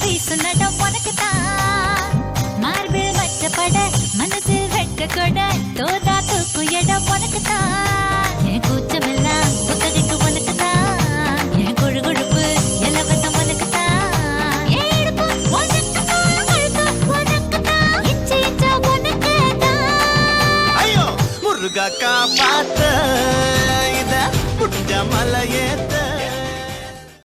வீசுனட உனக்குத்தான் மார்பில் மச்சப்பட மனசில் வெட்க கொட தோதா தூக்கு இடம் உனக்குத்தான் என் கூச்சமெல்லாம் புத்தகைக்கு உனக்குத்தான் என் கொழு கொழுப்பு இலவசம் உனக்குத்தான் என் இடுப்பு உனக்குத்தான் கழுத்து உனக்குத்தான் இச்சை இச்சா உனக்குத்தான் ஐயோ முருகா காப்பாத்த இத புடிஞ்ச மலையேத்த